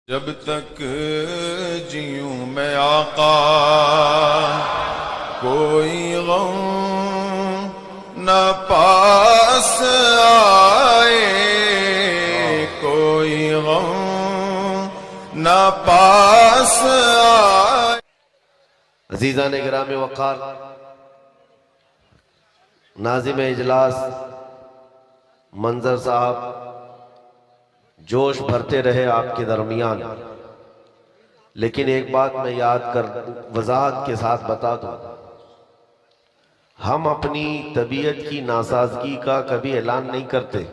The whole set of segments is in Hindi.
जब तक जीऊं मैं आका कोई गम न पास आए, कोई गम न पास आए। अज़ीज़ान गिराम वक़ार, नाज़िम इजलास मंजर साहब जोश भरते रहे आपके दरमियान, लेकिन एक बात मैं याद कर वजाहत के साथ बता दूं, हम अपनी तबीयत की नासाजगी का कभी ऐलान नहीं करते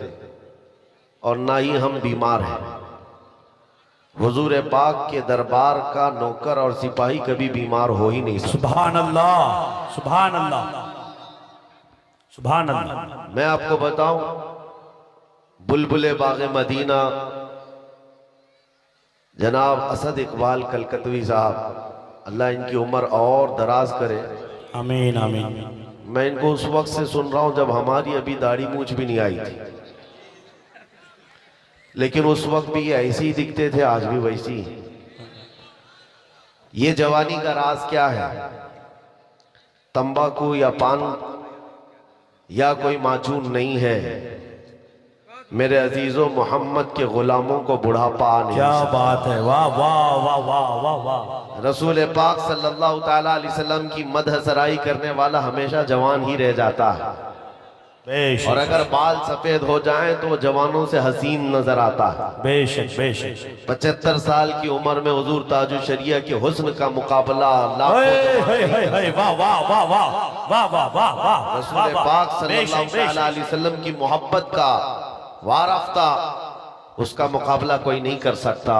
और ना ही हम बीमार हैं। हुजूर पाक के दरबार का नौकर और सिपाही कभी बीमार हो ही नहीं सकता। सुभान अल्लाह, सुभान अल्लाह, सुभान अल्लाह। मैं आपको बताऊं, बुलबुले बाग़े मदीना जनाब असद इकबाल कलकतवी साहब, अल्लाह इनकी उम्र और दराज करे। आमीन आमीन। मैं इनको उस वक्त से सुन रहा हूं जब हमारी अभी दाढ़ी मूछ भी नहीं आई थी, लेकिन उस वक्त भी ये ऐसे ही दिखते थे, आज भी वैसी ही। ये जवानी का राज क्या है? तंबाकू या पान या कोई माजून नहीं है मेरे अजीजों, मोहम्मद के गुलामों को बुढ़ापा नहीं। क्या बात है, वाह वाह वाह वाह वाह वाह। रसूल पाक सल्लल्लाहु तआला अलैहि वसल्लम की मदह सराई करने वाला हमेशा जवान ही रह जाता है, और अगर बाल सफेद हो जाएं तो वो जवानों से हसीन नजर आता है। बेशक बेशक। 75 साल की उम्र में हुजूर ताजुल शरिया के हुस्न का मुकाबला वाह वाह वाह वाह वाह वाह वाह वाह। रसूल पाक सल्लल्लाहु तआला अलैहि वसल्लम की मोहब्बत का वाराफ्ता, उसका मुकाबला कोई नहीं कर सकता।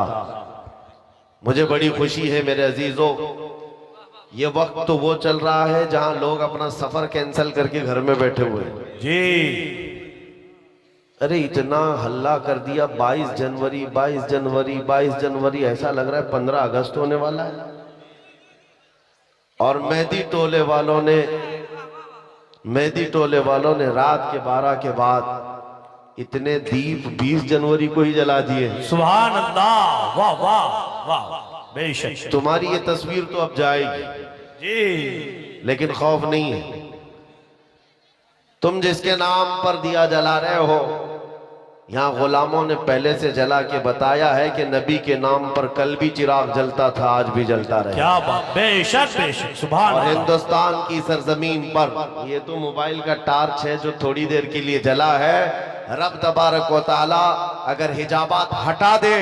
मुझे बड़ी खुशी है मेरे अजीजों, ये वक्त तो वो चल रहा है जहां लोग अपना सफर कैंसिल करके घर में बैठे हुए हैं जी। अरे इतना हल्ला कर दिया, 22 जनवरी 22 जनवरी 22 जनवरी, ऐसा लग रहा है 15 अगस्त होने वाला है। और मेहदी टोले वालों ने रात के 12 के बाद इतने दीप 20 जनवरी को ही जला दिए। सुभान अल्लाह, वाह वाह वाह। बेशक। तुम्हारी ये तस्वीर तो अब जाएगी जी, लेकिन खौफ नहीं है। तुम जिसके नाम पर दिया जला रहे हो, यहां गुलामों ने पहले से जला के बताया है कि नबी के नाम पर कल भी चिराग जलता था, आज भी जलता रहे। क्या बात, बेशक बेशक, सुभान और अल्लाह। हिंदुस्तान की सरजमीन पर ये तो मोबाइल का टार्च है जो थोड़ी देर के लिए जला है। रब तबारक व तआला अगर हिजाबात हटा दे,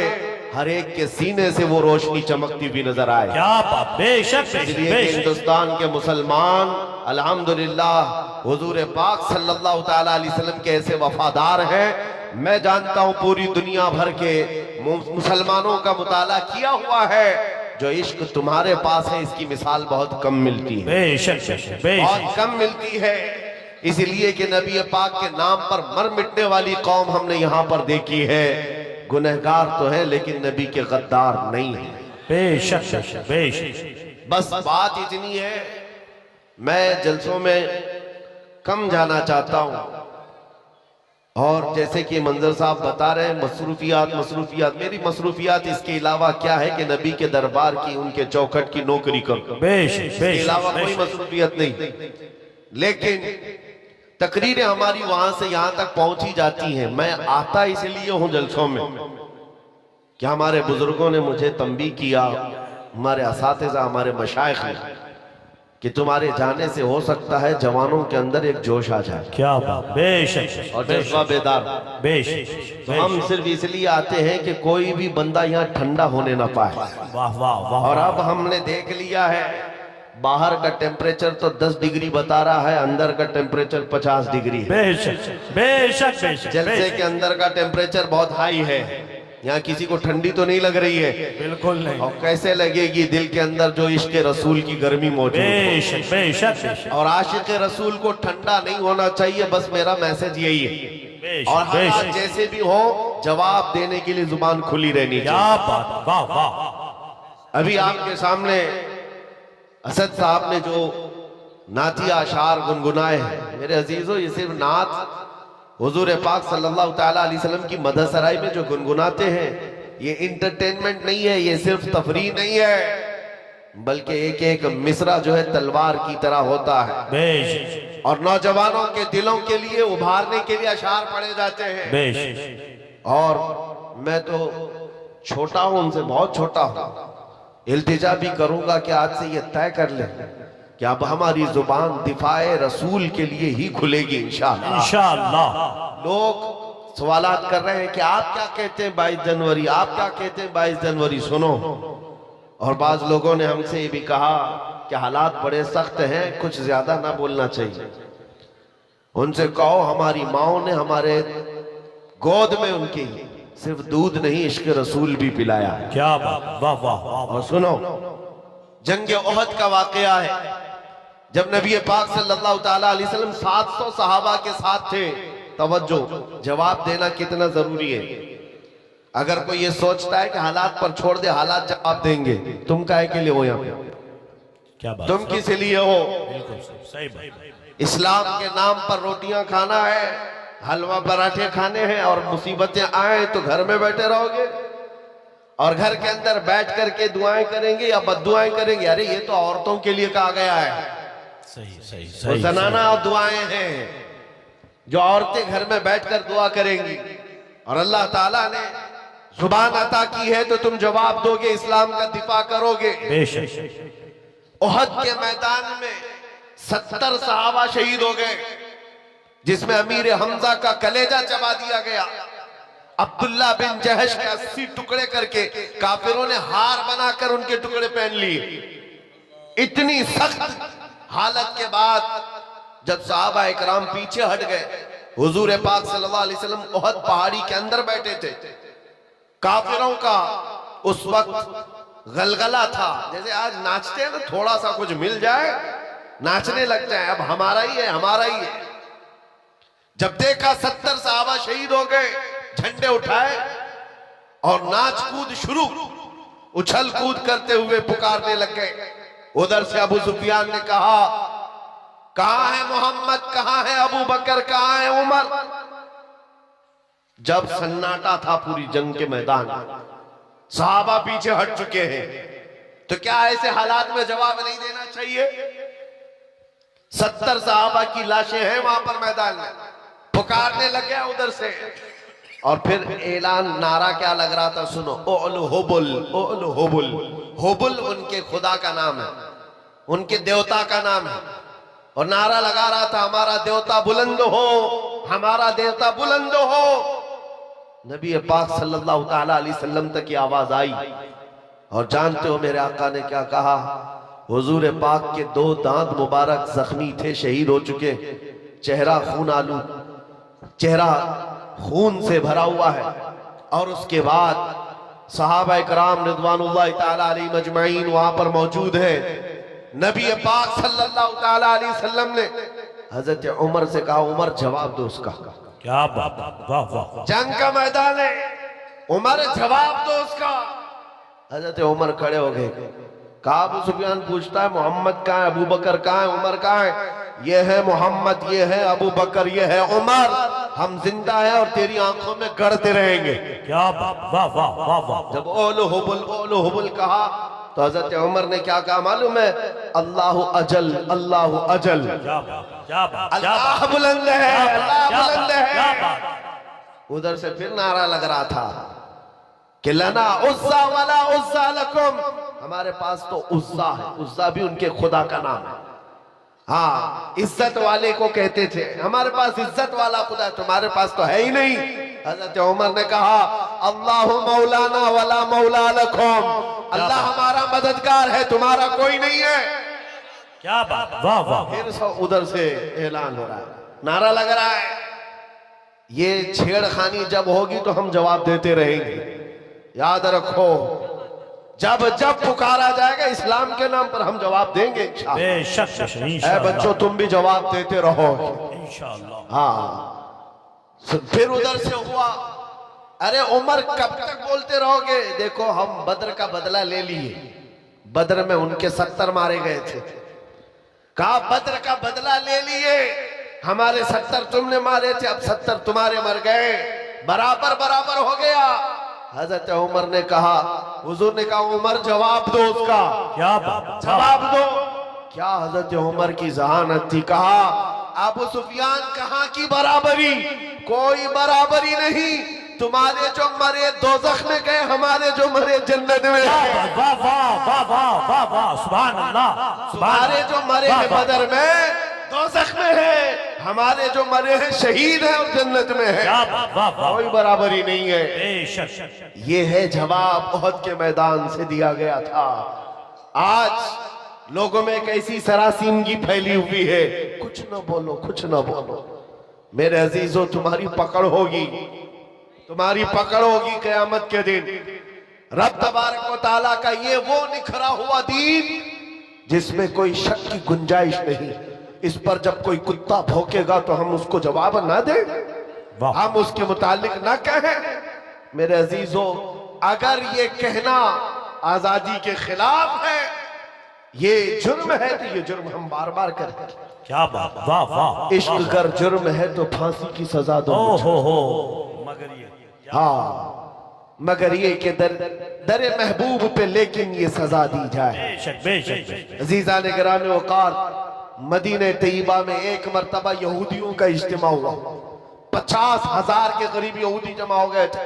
हर एक के सीने से वो रोशनी चमकती भी नजर आए। क्या बात, बेशक इसलिए हिंदुस्तान के मुसलमान अल्हम्दुलिल्लाह हुजूर पाक सल्लल्लाहु तआला अलैहि वसल्लम के ऐसे वफादार हैं। मैं जानता हूं पूरी दुनिया भर के मुसलमानों का मुताला किया हुआ है, जो इश्क तुम्हारे पास है इसकी मिसाल बहुत कम मिलती है। बेशक बेशक, बहुत कम मिलती है, इसलिए कि नबी पाक के नाम पर मर मिटने वाली कौम हमने यहाँ पर देखी है। गुनहगार तो है लेकिन नबी के गद्दार नहीं है। बेशक बेशक। बस बात इतनी है, मैं जलसों में कम जाना चाहता हूं, और जैसे कि मंजर साहब बता रहे हैं मसरूफियात, मेरी मसरूफियात इसके अलावा क्या है कि नबी के दरबार की, उनके चौखट की नौकरी करो, इसके अलावा कोई मसरूफियत नहीं। लेकिन तकरीरें हमारी वहां से यहां तक पहुंची जाती हैं। मैं आता इसलिए हूं जलसों में कि हमारे बुजुर्गों ने मुझे तंबीह किया, हमारे असातिज़ा, हमारे मशाइख ने, कि तुम्हारे जाने से हो सकता है जवानों के अंदर एक जोश आ जाए। क्या बात, बेशक, और जज्बा बेदार। बेशक। तो हम सिर्फ इसलिए आते हैं कि कोई भी बंदा यहाँ ठंडा होने ना पाए। वाह वाह वाह। और अब हमने देख लिया है, बाहर का टेम्परेचर तो 10 डिग्री बता रहा है, अंदर का टेम्परेचर 50 डिग्री है। बेशक बेशक बेशक। जलसे के अंदर का टेम्परेचर बहुत हाई है, यहाँ किसी को ठंडी तो नहीं लग रही है। बिल्कुल नहीं। और कैसे लगेगी दिल के अंदर जो इश्क रसूल की गर्मी मौजूद है। बेशक बेशक बेशक। और आशिक रसूल को ठंडा नहीं होना चाहिए, बस मेरा मैसेज यही है। और हालात जैसे भी हो, जवाब देने के लिए जुबान खुली रहनी चाहिए। क्या बात, वाह वाह। अभी आपके सामने असद साहब ने जो नातिया अशार गुनगुनाए हैं, मेरे अजीजों, ये सिर्फ नात हुजूर पाक सल्लल्लाहु तआला अलैहि वसल्लम की मदह सराय में जो गुनगुनाते हैं, ये इंटरटेनमेंट नहीं है, ये सिर्फ तफरीह नहीं है, बल्कि एक एक मिसरा जो है तलवार की तरह होता है। बेश और नौजवानों के दिलों के लिए उभारने के लिए अशार पढ़े जाते हैं। बेश और मैं तो छोटा हूं, उनसे बहुत छोटा हूं, इल्तिजा भी करूंगा कि आज से ये तय कर ले कि अब हमारी जुबान दिफाए रसूल के लिए ही खुलेगी इंशाअल्लाह। इंशाअल्लाह। लोग सवालात कर रहे हैं कि आप क्या कहते हैं 22 जनवरी, आप क्या कहते हैं 22 जनवरी, सुनो। और बाज लोगों ने हमसे ये भी कहा कि हालात बड़े सख्त हैं, कुछ ज्यादा ना बोलना चाहिए। उनसे कहो हमारी माओ ने हमारे गोद में उनकी सिर्फ दूध नहीं इश्क रसूल भी पिलाया है। क्या बात, वाह वाह वाह। और सुनो, जंग ओहद का वाकया है, जब नबी पाक सल्लल्लाहु ताला अलैहि वसल्लम 700 सहाबा के साथ थे। तवज्जो, जवाब देना कितना जरूरी है। अगर कोई ये सोचता है कि हालात पर छोड़ दे, हालात जवाब देंगे। तुम काहे के लिए हो यहाँ पे? क्या बात, तुम किस लिए हो? बिल्कुल सही बात। इस्लाम के नाम पर रोटियां खाना है, हलवा पराठे खाने हैं, और मुसीबतें आए तो घर में बैठे रहोगे और घर के अंदर बैठ करके दुआएं करेंगे या बद्दुआएं करेंगे? अरे ये तो औरतों के लिए कहा गया है। सही सही वो सही। जनाना और दुआएं हैं जो औरतें घर में बैठकर दुआ करेंगी। और अल्लाह ताला ने जुबान अता की है तो तुम जवाब दोगे, इस्लाम का दिफा करोगे। बेशक। ओहद के मैदान में 70 सहाबा शहीद हो गए, जिसमें अमीर हमजा का कलेजा चबा दिया गया। अब्दुल्ला बिन जहश के 80 टुकड़े करके काफिरों ने हार बनाकर उनके टुकड़े पहन लिए। इतनी सख्त हालत के बाद जब सहाबा इकराम पीछे हट गए, हुजूर पाक सल्लल्लाहु अलैहि वसल्लम ओहद पहाड़ी के अंदर बैठे थे। काफिरों का उस वक्त गलगला था, जैसे आज नाचते हैं ना, थोड़ा सा कुछ मिल जाए नाचने लग जाए, अब हमारा ही है, हमारा ही है। जब देखा 70 सहाबा शहीद हो गए, झंडे उठाए और नाच कूद शुरू, उछल कूद करते हुए पुकारने लग गए। उधर से अबू सुफियान ने कहा, कहां है मोहम्मद, कहां है अबू बकर, कहां है उमर? जब सन्नाटा था पूरी जंग के मैदान में, सहाबा पीछे हट चुके हैं, तो क्या ऐसे हालात में जवाब नहीं देना चाहिए? 70 सहाबा की लाशें हैं वहां पर मैदान में, पुकारने लग गया उधर से। और फिर ऐलान, नारा क्या लग रहा था, सुनो। ओल होबुल, ओल होबुल। होबुल उनके खुदा का नाम है, उनके देवता का नाम है। और नारा लगा रहा था, हमारा देवता बुलंद हो, हमारा देवता बुलंद हो। नबी पाक सल्लल्लाहु ताला अलैहि वसल्लम तक की आवाज आई। और जानते हो मेरे आका ने क्या कहा? हुजूर पाक के 2 दांत मुबारक जख्मी थे, शहीद हो चुके, चेहरा खून आलू, चेहरा खून से भरा हुआ है। और उसके बाद सहाबा इकराम रिज़वानुल्लाह ताला अलैहिम अजमईन वहां पर मौजूद है। नबी पाक सल्लल्लाहु ताला अलैहि वसल्लम ने हजरत उमर से कहा, उमर जवाब दो उसका। क्या बात, वाह वाह। जंग का मैदान है, उमर जवाब दो उसका। हजरत उमर खड़े हो गए। कहा, अबू सुफियान पूछता है, मोहम्मद कहाँ है, अबू बकर कहाँ है, उमर कहाँ है? ये है मोहम्मद, ये है अबू बकर, ये है उमर। हम जिंदा हैं और तेरी आंखों में गड़ते रहेंगे। क्या बात, वाह वाह वाह वाह। जब ओलो हुबुल कहा तो हजरत उमर ने क्या कहा मालूम है? अल्लाह अजल, अल्लाह अजल। अल्लाह बुलंद है, अल्लाह बुलंद है। उधर से फिर नारा लग रहा था कि लना उज़्ज़ा वला उज़्ज़ा लकुम, हमारे पास तो उज़्ज़ा है, उज़्ज़ा भी उनके खुदा का नाम है। हाँ, इज्जत वाले को कहते थे, हमारे पास इज्जत वाला खुदा, तुम्हारे पास तो है ही नहीं। हजरत उमर ने कहा, अल्लाह मौलाना वला मौला लकुम, अल्लाह हमारा मददगार है, तुम्हारा कोई नहीं है। क्या बात, वाह वाह। फिर उधर से ऐलान हो रहा है, नारा लग रहा है। ये छेड़खानी जब होगी तो हम जवाब देते रहेंगे। याद रखो, जब जब पुकारा जाएगा इस्लाम के नाम पर हम जवाब देंगे बेशक। ऐ बच्चों, तुम भी जवाब देते रहो इंशाअल्लाह। हाँ, फिर उधर से हुआ, अरे उमर कब तक बोलते रहोगे? देखो, हम बद्र का बदला ले लिए, बद्र में उनके 70 मारे गए थे। कहा, बद्र का बदला ले लिए, हमारे 70 तुमने मारे थे, अब 70 तुम्हारे मर गए, बराबर बराबर हो गया। हजरत उमर ने कहा, हुजूर ने कहा उमर जवाब दो उसका, क्या बात, जवाब दो। क्या हजरत उमर की जहानत थी। कहा अबू सुफियान कहाँ की बराबरी, कोई बराबरी नहीं। तुम्हारे जो मरे दोज़ख में गए, हमारे जो मरे जन्नत में। वाह वाह वाह वाह वाह वाह, सुभान अल्लाह। तुम्हारे जो मरे हैं बदर में, दोज़ख में है, हमारे जो मरे हैं शहीद हैं और जन्नत में है। कोई बराबरी नहीं है। बेशक ये है जवाब उहद के मैदान से दिया गया था। आज लोगों में एक ऐसी सरासीनगी फैली हुई है, कुछ न बोलो, कुछ न बोलो। मेरे अजीजों, तुम्हारी पकड़ होगी, तुम्हारी पकड़ होगी क़यामत के दिन। रब तबारक व तआला का ये वो निखरा हुआ दीन जिसमें कोई शक की गुंजाइश नहीं। इस पर जब कोई कुत्ता भौंकेगा तो हम उसको जवाब ना दें, हम उसके मुतालिक ना कहें। मेरे अजीजों, अगर ये कहना आजादी के खिलाफ है, ये जुर्म है, तो ये जुर्म हम बार बार करें। क्या बात, वाह वाह। इश्क अगर जुर्म है तो फांसी की सजा दो। हो मगर ये, हाँ, मगर ये कि दरे महबूब पे लेकिन ये सजा दी जाए। बेशक बेशक। अजीजा ने गिराने वकार, मदीने तैयबा में एक मर्तबा यहूदियों का इज्तिमा हुआ। 50,000 के करीब यहूदी जमा हो गए थे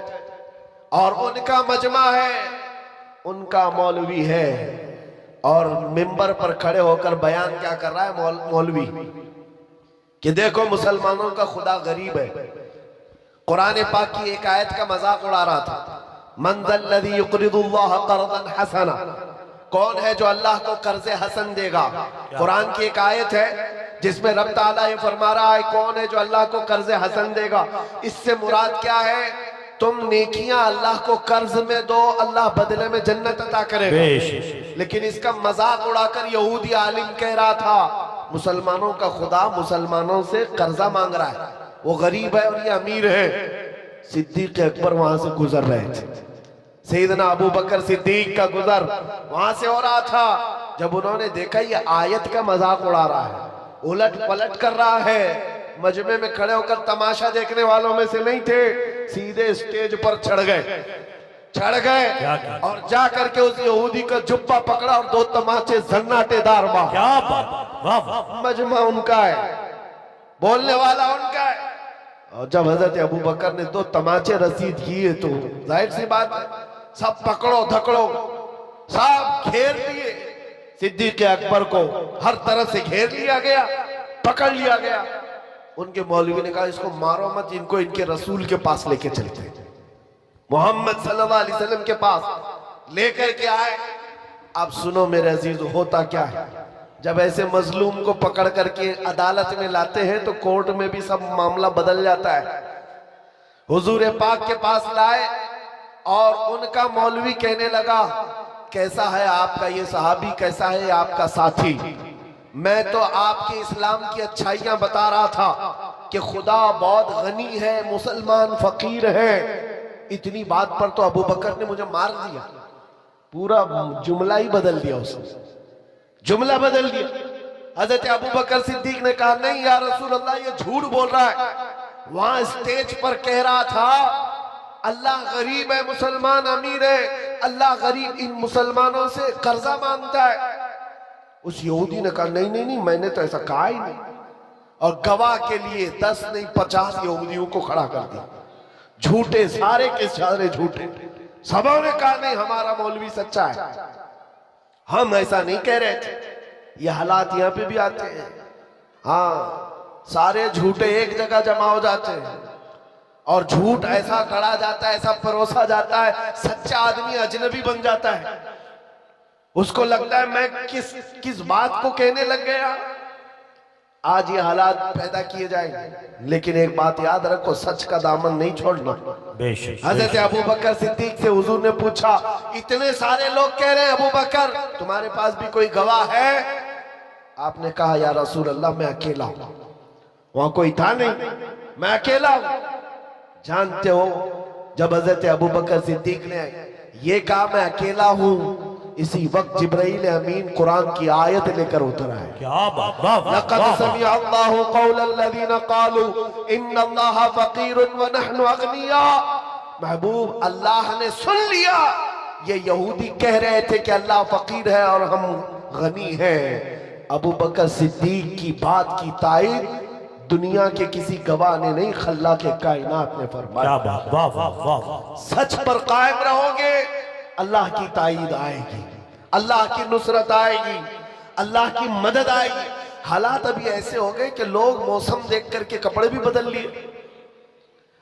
और उनका मजमा है, उनका मौलवी है और मिंबर पर खड़े होकर बयान क्या कर रहा है मौलवी कि देखो मुसलमानों का खुदा गरीब है। कुरान पाक की एक आयत का मजाक उड़ा रहा था, मन ज़ल्लज़ी युक़रिदुल्लाह क़र्ज़न हसना, कौन है जो अल्लाह को कर्ज़े हसन देगा। कुरान की एक आयत है जिसमें रब ताला ये फरमा रहा है, कौन है जो अल्लाह को कर्ज़े हसन देगा। इससे मुराद क्या है, तुम नेकियां अल्लाह को कर्ज में दो, अल्लाह बदले में जन्नत अता करेगा। लेकिन इसका मजाक उड़ाकर यहूदी आलिम कह रहा था, मुसलमानों का खुदा मुसलमानों से कर्जा मांग रहा है, वो गरीब है और ये अमीर है। सिद्दीक अकबर वहां से गुजर रहे थे, सैयदना अबू बकर सिद्दीक का गुजर वहां से हो रहा था। जब उन्होंने देखा ये आयत का मजाक उड़ा रहा है, उलट पलट कर रहा है, मजमे में खड़े होकर तमाशा देखने वालों में से नहीं थे, सीधे स्टेज पर चढ़ गए और जा करके उस यहूदी का जुब्बा पकड़ा और 2 तमाचे सन्नाटेदार मारे। क्या बात, वाह वाह। मजमा उनका है, बोलने वाला उनका है। और जब हजरत अबू बकर ने 2 तमाचे रसीद किए तो जाहिर सी बात है, सब पकड़ो धकड़ो, सब घेर लिए। सिद्दीक अकबर को हर तरफ से घेर लिया गया, पकड़ लिया गया। उनके मौलवी ने कहा इसको मारो मत, इनको इनके रसूल के पास लेके चलते, मोहम्मद सल्लल्लाहु अलैहि वसल्लम के पास लेकर के आए। अब सुनो मेरे अजीज, होता क्या है, जब ऐसे मजलूम को पकड़ करके अदालत में लाते हैं तो कोर्ट में भी सब मामला बदल जाता है। हुजूर पाक के पास लाए और उनका मौलवी कहने लगा, कैसा है आपका ये सहाबी, कैसा है आपका साथी। मैं तो आपके इस्लाम की अच्छाइयां बता रहा था कि खुदा बहुत गनी है, मुसलमान फकीर है। इतनी बात पर तो अबू बकर ने मुझे मार दिया, पूरा जुमला ही बदल दिया, उसने जुमला बदल दिया। हजरत अबू बकर सिद्दीक ने कहा नहीं या रसूल अल्लाह, ये झूठ बोल रहा है। वहां स्टेज पर कह रहा था अल्लाह गरीब है, मुसलमान अमीर है, अल्लाह गरीब इन मुसलमानों से कर्जा मांगता है। उस यहूदी ने कहा नहीं नहीं नहीं, मैंने तो ऐसा कहा ही नहीं। और गवाह के लिए 10 नहीं 50 यहूदियों को खड़ा कर दिया, झूठे, सारे के सारे झूठे। सबों ने कहा नहीं हमारा मौलवी सच्चा है, हम ऐसा नहीं कह रहे थे। ये हालात यहाँ पे भी आते हैं। हाँ, सारे झूठे एक जगह जमा हो जाते हैं और झूठ ऐसा गढ़ा जाता है, ऐसा परोसा जाता है, सच्चा आदमी अजनबी बन जाता है। उसको लगता है मैं किस बात को कहने लग गया। आज ये हालात पैदा किए जाएंगे, लेकिन एक बात याद रखो, सच का दामन नहीं छोड़ना। हजरत अबू बकर सिद्दीक से हुजूर ने पूछा, इतने सारे लोग कह रहे हैं अबू बकर तुम्हारे पास भी कोई गवाह है? आपने कहा या रसूल अल्लाह मैं अकेला हूं, वहां कोई था नहीं, मैं अकेला हूं। जानते हो जब हजरत अबू बकर सिद्दीक ने ये कहा मैं अकेला हूं, इसी वक्त जिब्राइल अमीन कुरान की आयत लेकर उतर आए। क्या बात, वाह वाह। लक़द समिअ अल्लाहु क़ौलल लज़ीना क़ालू इन्नल्लाहा फ़क़ीरुन व नहनु अग़निया। महबूब अल्लाह ने सुन लिया। ये यहूदी कह रहे थे कि अल्लाह फकीर है और हम गनी हैं। अबू बकर सिद्दीक की बात की ताईद दुनिया के किसी गवाह ने नहीं, खल्ला के कायनात ने फरमाया। वाह वाह वाह। सच पर कायम रहोगे, अल्लाह की ताईद आएगी, अल्लाह की नुसरत आएगी, अल्लाह की मदद आएगी। हालात अभी ऐसे हो गए कि लोग मौसम देख करके कपड़े भी बदल लिए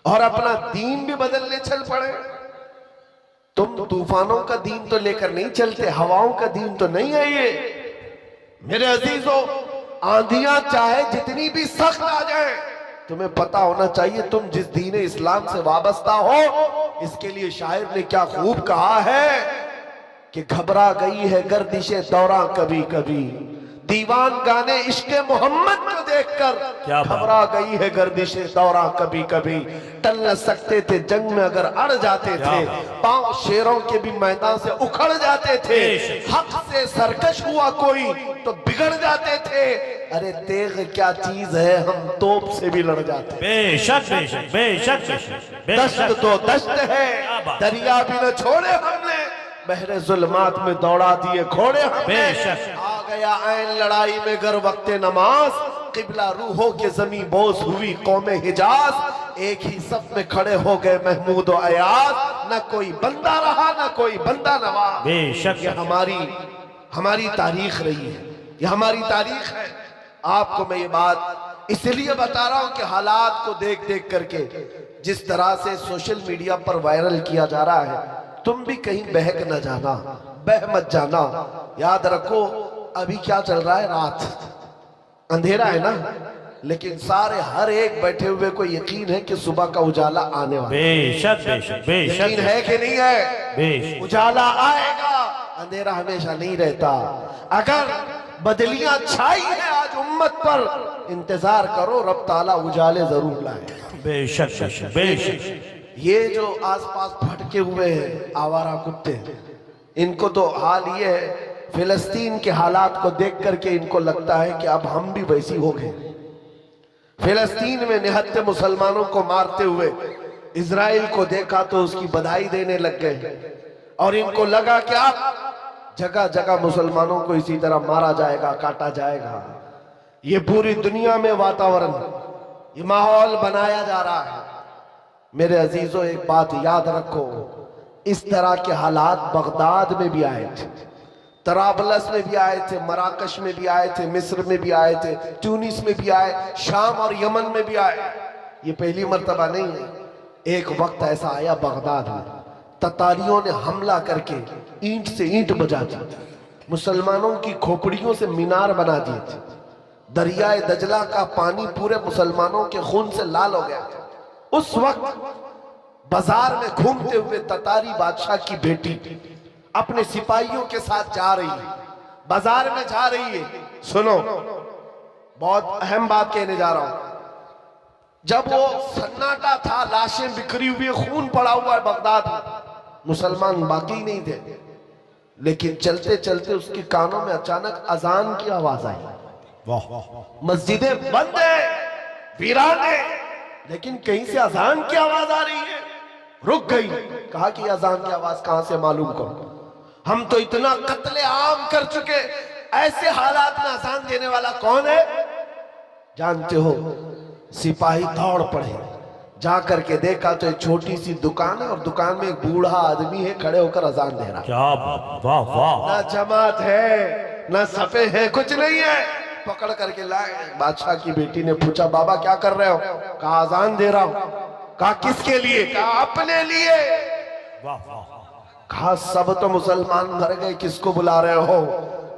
और अपना दीन भी बदलने चल पड़े। तुम तूफानों का दीन तो लेकर नहीं चलते, हवाओं का दीन तो नहीं है ये। मेरे अजीजों, आंधियां चाहे जितनी भी सख्त आ जाए, तुम्हें पता होना चाहिए तुम जिस दीन इस्लाम से वाबस्ता हो। इसके लिए शायर ने क्या खूब कहा है कि घबरा गई है गर्दिशे दौरा कभी कभी, दीवान गाने इश्क़े मोहम्मद को देखकर घबरा गई है गर्दिशे दौरा कभी कभी। टल न सकते थे जंग में अगर अड़ जाते थे, पांव शेरों के भी मैदान से उखड़ जाते थे। हक से सरकश हुआ कोई तो बिगड़ जाते थे। अरे तेग क्या चीज है, हम तोप से भी लड़ जाते। बेशक बेशक बेशक बेशक। दश्त तो दश्त है, दरिया भी न छोड़े हमने, बहरे जुल्मात में दौड़ा दिए घोड़े हमने। आ गया ऐन लड़ाई में गर वक्ते नमाज, किबला रूहों के जमी बोस हुई कौमे हिजाज। एक ही सफ में खड़े हो गए महमूद और अयाज, न कोई बंदा रहा न कोई बंदा नवाज। बेशक ये हमारी तारीख रही है, ये हमारी तारीख है। आपको मैं ये बात इसलिए बता रहा हूं कि हालात को देख देख करके जिस तरह से सोशल मीडिया पर वायरल किया जा रहा है, तुम भी कहीं बहक न जाना, बह मत जाना। याद रखो अभी क्या चल रहा है, रात अंधेरा है ना, लेकिन सारे हर एक बैठे हुए को यकीन है कि सुबह का उजाला आने वाला है। बेशक बेशक बेशक। यकीन है कि नहीं है? बेशक। उजाला आएगा, अंधेरा हमेशा नहीं रहता। अगर बदलियां छाई है आज उम्मत पर, इंतजार करो रब ताला उजाले जरूर लाए। बेशक बेशक बेशक। ये जो आसपास भटके हुए हैं आवारा कुत्ते, इनको तो हाल ये है, फिलिस्तीन के हालात को देख करके इनको लगता है कि अब हम भी वैसी हो गए। फिलिस्तीन में निहत्थे मुसलमानों को मारते हुए इजराइल को देखा तो उसकी बधाई देने लग गए, और इनको लगा कि अब जगह जगह मुसलमानों को इसी तरह मारा जाएगा, काटा जाएगा। ये पूरी दुनिया में वातावरण, ये माहौल बनाया जा रहा है। मेरे अजीजों, एक बात याद रखो, इस तरह के हालात बगदाद में भी आए थे, तराबलस में भी आए थे, मराकश में भी आए थे, मिस्र में भी आए थे, ट्यूनिस में भी आए, शाम और यमन में भी आए। ये पहली मर्तबा नहीं है। एक वक्त ऐसा आया बगदाद में, ततारियों ने हमला करके ईंट से ईंट बजा दी, मुसलमानों की खोपड़ियों से मीनार बना दिए थे। दरियाए दजला का पानी पूरे मुसलमानों के खून से लाल हो गया था। उस वक्त बाजार में घूमते हुए ततारी बादशाह की बेटी अपने सिपाहियों के साथ जा रही है, बाजार में जा रही है। सुनो, बहुत अहम बात कहने जा रहा हूं। जब वो सन्नाटा था, लाशें बिखरी हुई, खून पड़ा हुआ है बगदाद में, मुसलमान बाकी नहीं थे, लेकिन चलते चलते उसके कानों में अचानक अजान की आवाज आई। मस्जिदें बंद है, वीरान है, लेकिन कहीं से अजान की आवाज आ रही है। रुक गई, कहा कि अजान की आवाज कहां से मालूम करो, हम तो इतना कत्ले आम कर चुके, ऐसे हालात में अजान देने वाला कौन है? जानते हो, सिपाही दौड़ पड़े, जा करके देखा तो एक छोटी सी दुकान है और दुकान में एक बूढ़ा आदमी है, खड़े होकर अजान दे रहा। क्या वाह वाह। ना जमात है ना सफे है, कुछ नहीं है। पकड़ करके लाए। बादशाह की बेटी ने पूछा, बाबा क्या कर रहे हो? कहा अजान दे रहा हूं। कहा किसके लिए? कहा अपने लिए। वाह वाह। कहा सब तो मुसलमान मर गए, किसको बुला रहे हो?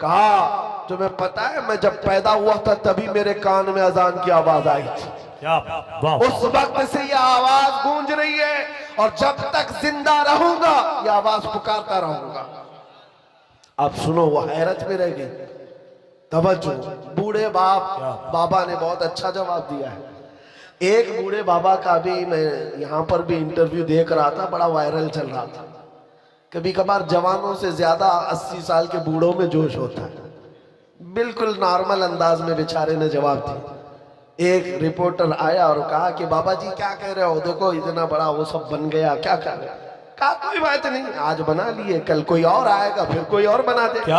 कहा तुम्हें पता है मैं जब पैदा हुआ था तभी मेरे कान में अजान की आवाज आई थी। क्या वाह। उस वक्त से यह आवाज गूंज रही है और जब तक जिंदा रहूंगा यह आवाज पुकारता रहूंगा। अब सुनो, वो हैरत में रह गई। तवज्जो, बूढ़े बाबा ने बहुत अच्छा जवाब दिया है। एक बूढ़े बाबा का भी मैं यहाँ पर भी इंटरव्यू देख रहा था, बड़ा वायरल चल रहा था। कभी कभार जवानों से ज्यादा 80 साल के बूढ़ों में जोश होता है। बिल्कुल नॉर्मल अंदाज में बेचारे ने जवाब दिया। एक रिपोर्टर आया और कहा कि बाबा जी क्या कह रहे हो, देखो इतना बड़ा वो सब बन गया, क्या कर रहे हो? कहा कोई बात नहीं, आज बना लिए, कल कोई और आएगा, फिर कोई और बना दे। क्या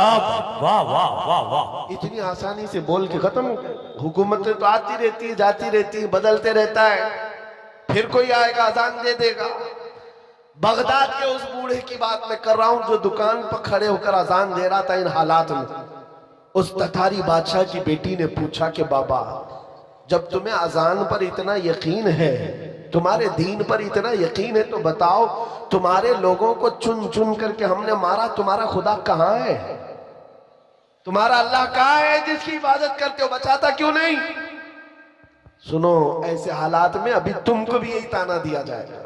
वाह वाह वाह वाह। इतनी आसानी से बोल के खत्म। हुकूमतें तो आती रहती है, जाती रहती है, बदलते रहता है, फिर कोई आएगा अजान दे देगा। बगदाद के उस बूढ़े की बात मैं कर रहा हूं जो दुकान पर खड़े होकर अजान दे रहा था इन हालात में। उस ततारी बादशाह की बेटी ने पूछा कि बाबा, जब तुम्हें अजान पर इतना यकीन है, तुम्हारे दीन पर इतना यकीन है, तो बताओ तुम्हारे लोगों को चुन चुन करके हमने मारा, तुम्हारा खुदा कहाँ है? तुम्हारा अल्लाह कहाँ है जिसकी इबादत करते हो? बचाता क्यों नहीं? सुनो, ऐसे हालात में अभी तुमको भी यही ताना दिया जाएगा।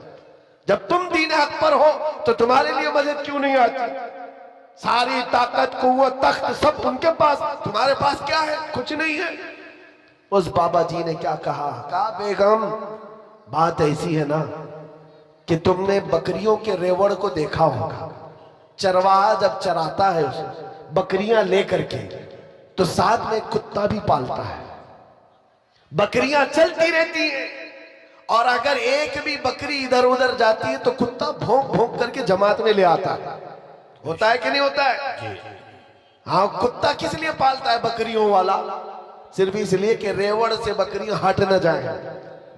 जब तुम दीन हक पर हो तो तुम्हारे लिए मदद क्यों नहीं आती? सारी ताकत, कुव्वत, तख्त सब उनके पास, तुम्हारे पास क्या है? कुछ नहीं है। उस बाबा जी ने क्या कहा? कहा बेगम, बात ऐसी है ना कि तुमने बकरियों के रेवड़ को देखा होगा। चरवाहा जब चराता है उसे बकरियां लेकर के, तो साथ में कुत्ता भी पालता है। बकरियां चलती रहती हैं और अगर एक भी बकरी इधर उधर जाती है तो कुत्ता भौंक भौंक करके जमात में ले आता है। होता है कि नहीं होता है? हाँ, कुत्ता किस लिए पालता है बकरियों वाला? सिर्फ इसलिए कि रेवड़ से बकरियां हट न जाए।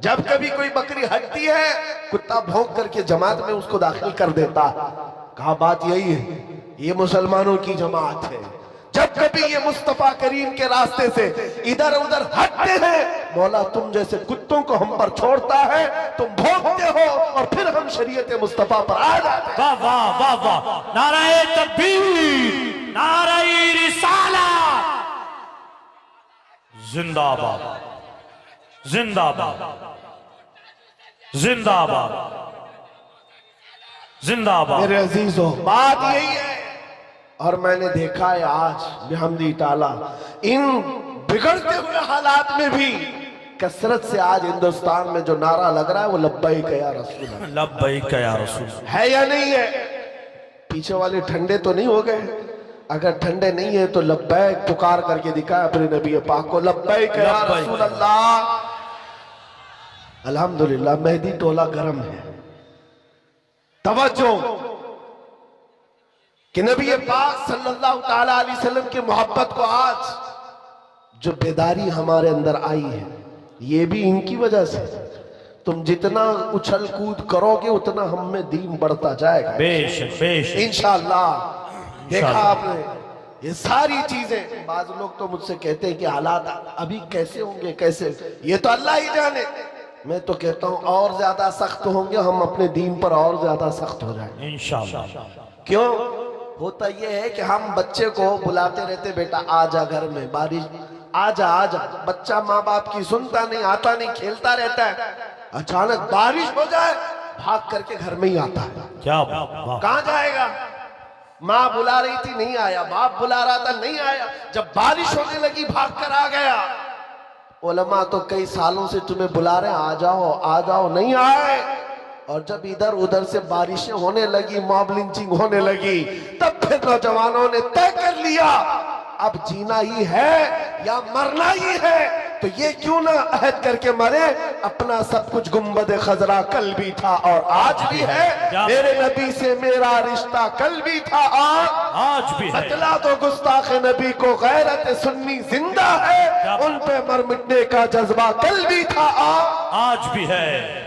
जब कभी कोई बकरी हटती है, कुत्ता भौंक करके जमात में उसको दाखिल कर देता। कहा बात यही है, ये मुसलमानों की जमात है। जब कभी ये मुस्तफा करीम के रास्ते से इधर उधर हटते हैं, मौला तुम जैसे कुत्तों को हम पर छोड़ता है, तुम भौंकते हो और फिर हम शरीयत मुस्तफा पर आ जाते हैं। वाह वाह वाह वाह। नाराए तकबीर, नाराए रिसालत, जिंदाबाद जिंदाबाद जिंदाबाद जिंदाबाद। मेरे अजीजों, बात यही है। और मैंने देखा है आज बिहम्दी ताला इन बिगड़ते हुए हालात में भी कसरत से आज हिंदुस्तान में जो नारा लग रहा है वो लब्बैक या रसूल अल्लाह, लब्बैक या रसूल है या नहीं है? पीछे वाले ठंडे तो नहीं हो गए? अगर ठंडे नहीं है तो लब्बैक पुकार करके दिखाया अपने नबी पाक को, लब्बैक या रसूल अल्लाह। अल्हम्दुलिल्लाह मेहदी टोला गर्म है। तवज्जो कि नबी पाक सल्लल्लाहु ताला अलैहि वसल्लम की मोहब्बत को आज जो बेदारी हमारे अंदर आई है, ये भी इनकी वजह से। तुम जितना उछल कूद करोगे उतना हम में दीन बढ़ता जाएगा बेशक बेशक इंशाअल्लाह। देखा आपने ये सारी चीजें। बाज लोग तो मुझसे कहते हैं कि हालात अभी कैसे होंगे, कैसे, ये तो अल्लाह ही जाने। मैं तो कहता हूं और ज्यादा सख्त होंगे हम, अपने दीन पर और ज्यादा सख्त हो जाएंगे इंशाअल्लाह। क्यों? होता यह है कि हम बच्चे को बुलाते रहते, बेटा आ जा घर में, बारिश आजा आजा। बच्चा माँ बाप की सुनता नहीं, आता नहीं, खेलता रहता है। अचानक बारिश हो जाए, भाग करके घर में ही आता है। क्या वाह। कहां जाएगा? माँ बुला रही थी नहीं आया, बाप बुला रहा था नहीं आया, जब बारिश होने लगी भाग कर आ गया। उलमा तो कई सालों से तुम्हें बुला रहे आ जाओ, नहीं आए। और जब इधर उधर से बारिशें होने लगी, मॉब लिंचिंग होने लगी, तब फिर नौजवानों ने तय कर लिया अब जीना ही है या मरना ही है। तो ये क्यों ना अहद करके मरे, अपना सब कुछ गुंबद खजरा कल भी था और आज भी है, मेरे नबी से मेरा रिश्ता कल भी था और आज भी है। बतला तो गुस्ताख नबी को गैरत सुन्नी जिंदा है, उन पे मर मिटने का जज्बा कल भी था और आज भी है।